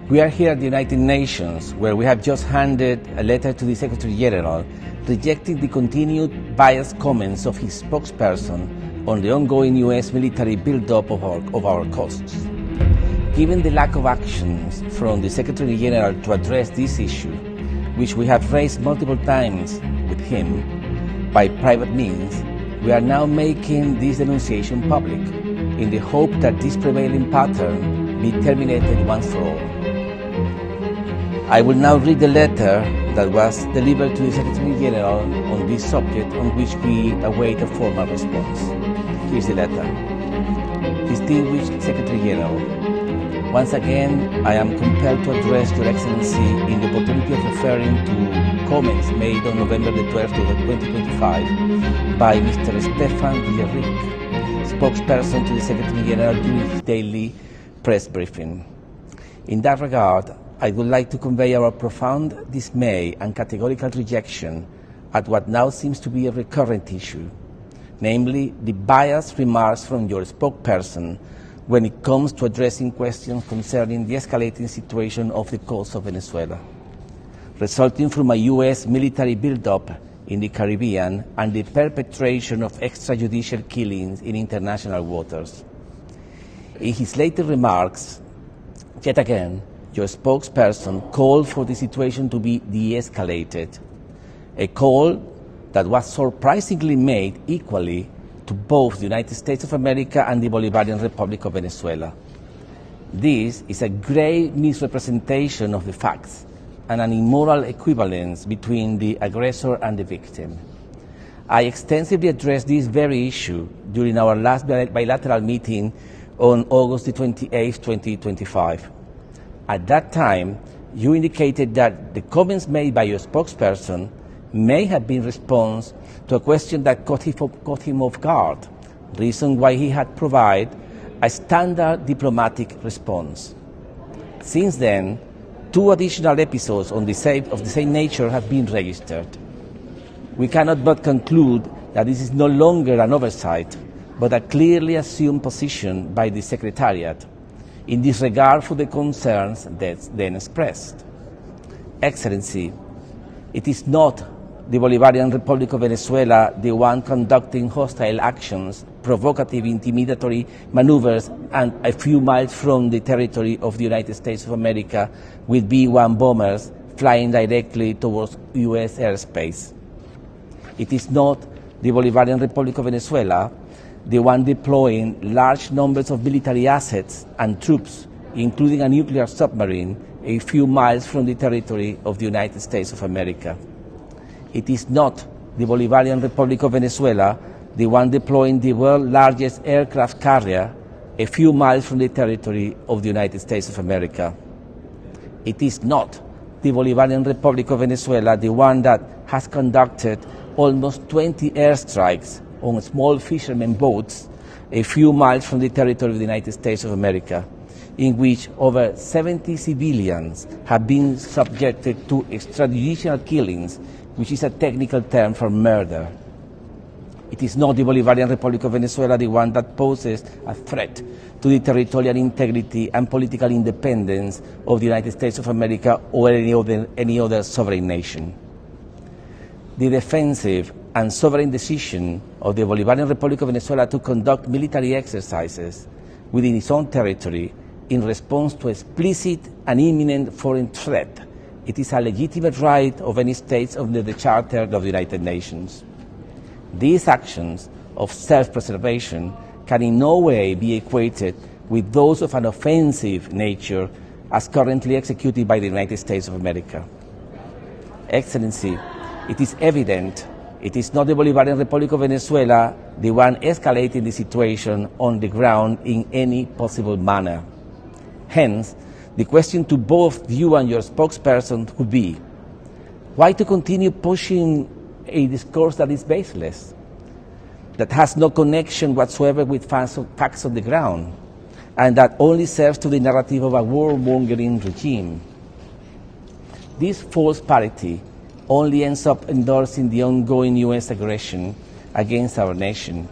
We are here at the United Nations, where we have just handed a letter to the Secretary General rejecting the continued biased comments of his spokesperson on the ongoing U.S. military buildup of our coasts. Given the lack of actions from the Secretary General to address this issue, which we have raised multiple times with him by private means, we are now making this denunciation public in the hope that this prevailing pattern be terminated once for all. I will now read the letter that was delivered to the Secretary General on this subject, on which we await a formal response. Here's the letter. Distinguished Secretary General, once again, I am compelled to address Your Excellency in the opportunity of referring to comments made on November the 12th, 2025 by Mr. Stefan Dierik, spokesperson to the Secretary General during his daily press briefing. In that regard, I would like to convey our profound dismay and categorical rejection at what now seems to be a recurrent issue, namely the biased remarks from your spokesperson when it comes to addressing questions concerning the escalating situation of the coast of Venezuela, resulting from a U.S. military buildup in the Caribbean and the perpetration of extrajudicial killings in international waters. In his later remarks, yet again, your spokesperson called for the situation to be de-escalated, a call that was surprisingly made equally to both the United States of America and the Bolivarian Republic of Venezuela. This is a grave misrepresentation of the facts and an immoral equivalence between the aggressor and the victim. I extensively addressed this very issue during our last bilateral meeting on August 28, 2025. At that time, you indicated that the comments made by your spokesperson may have been response to a question that caught him off guard, reason why he had provided a standard diplomatic response. Since then, 2 additional episodes of the same nature have been registered. We cannot but conclude that this is no longer an oversight, but a clearly assumed position by the Secretariat in disregard for the concerns then expressed. Excellency, it is not the Bolivarian Republic of Venezuela the one conducting hostile actions, provocative, intimidatory maneuvers, and a few miles from the territory of the United States of America with B-1 bombers flying directly towards U.S. airspace. It is not the Bolivarian Republic of Venezuela the one deploying large numbers of military assets and troops, including a nuclear submarine, a few miles from the territory of the United States of America. It is not the Bolivarian Republic of Venezuela the one deploying the world's largest aircraft carrier a few miles from the territory of the United States of America. It is not the Bolivarian Republic of Venezuela the one that has conducted almost 20 airstrikes on small fishermen boats a few miles from the territory of the United States of America, in which over 70 civilians have been subjected to extrajudicial killings, which is a technical term for murder. It is not the Bolivarian Republic of Venezuela the one that poses a threat to the territorial integrity and political independence of the United States of America or any other sovereign nation. The defensive and sovereign decision of the Bolivarian Republic of Venezuela to conduct military exercises within its own territory in response to explicit and imminent foreign threat. It is a legitimate right of any state under the Charter of the United Nations. These actions of self-preservation can in no way be equated with those of an offensive nature as currently executed by the United States of America. Excellency, it is evident it is not the Bolivarian Republic of Venezuela the one escalating the situation on the ground in any possible manner. Hence, the question to both you and your spokesperson could be, why to continue pushing a discourse that is baseless, that has no connection whatsoever with facts on the ground, and that only serves to the narrative of a warmongering regime? This false parity only ends up endorsing the ongoing U.S. aggression against our nation,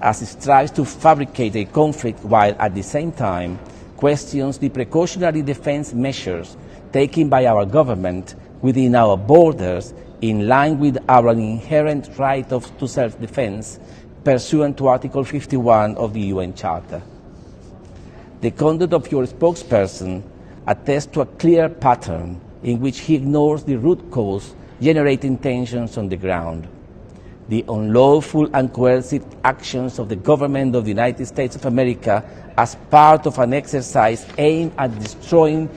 as it strives to fabricate a conflict while at the same time questions the precautionary defense measures taken by our government within our borders in line with our inherent right to self-defense pursuant to Article 51 of the UN Charter. The conduct of your spokesperson attests to a clear pattern in which he ignores the root cause generating tensions on the ground. The unlawful and coercive actions of the government of the United States of America as part of an exercise aimed at destroying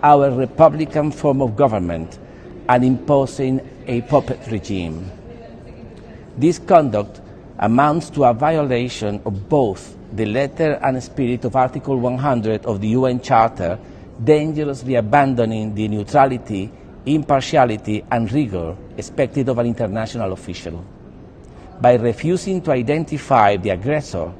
our republican form of government and imposing a puppet regime. This conduct amounts to a violation of both the letter and spirit of Article 100 of the UN Charter, dangerously abandoning the neutrality, impartiality, and rigor expected of an international official. By refusing to identify the aggressor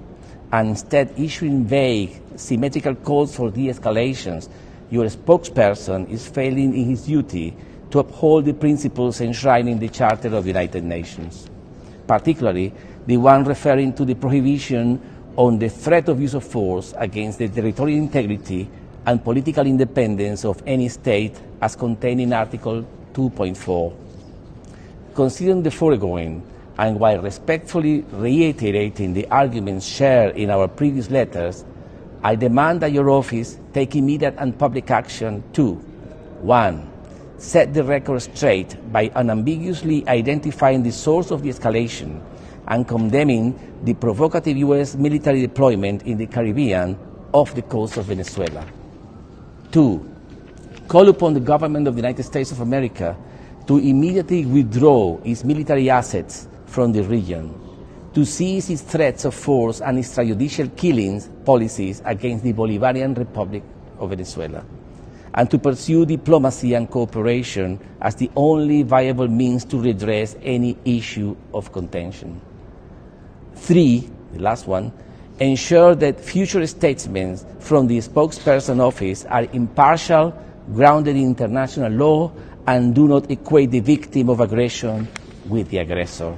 and instead issuing vague, symmetrical calls for de-escalations, your spokesperson is failing in his duty to uphold the principles enshrined in the Charter of the United Nations, particularly the one referring to the prohibition on the threat of use of force against the territorial integrity and political independence of any state as contained in Article 2.4. Considering the foregoing, and while respectfully reiterating the arguments shared in our previous letters, I demand that your office take immediate and public action to 1. Set the record straight by unambiguously identifying the source of the escalation and condemning the provocative U.S. military deployment in the Caribbean off the coast of Venezuela. 2. Call upon the government of the United States of America to immediately withdraw its military assets from the region, to cease its threats of force and extrajudicial killings policies against the Bolivarian Republic of Venezuela, and to pursue diplomacy and cooperation as the only viable means to redress any issue of contention. 3, the last one, ensure that future statements from the spokesperson office are impartial, grounded in international law, and do not equate the victim of aggression with the aggressor.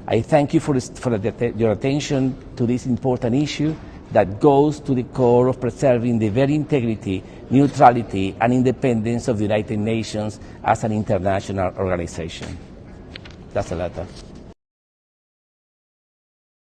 I thank you for your attention to this important issue that goes to the core of preserving the very integrity, neutrality, and independence of the United Nations as an international organization. That's a letter.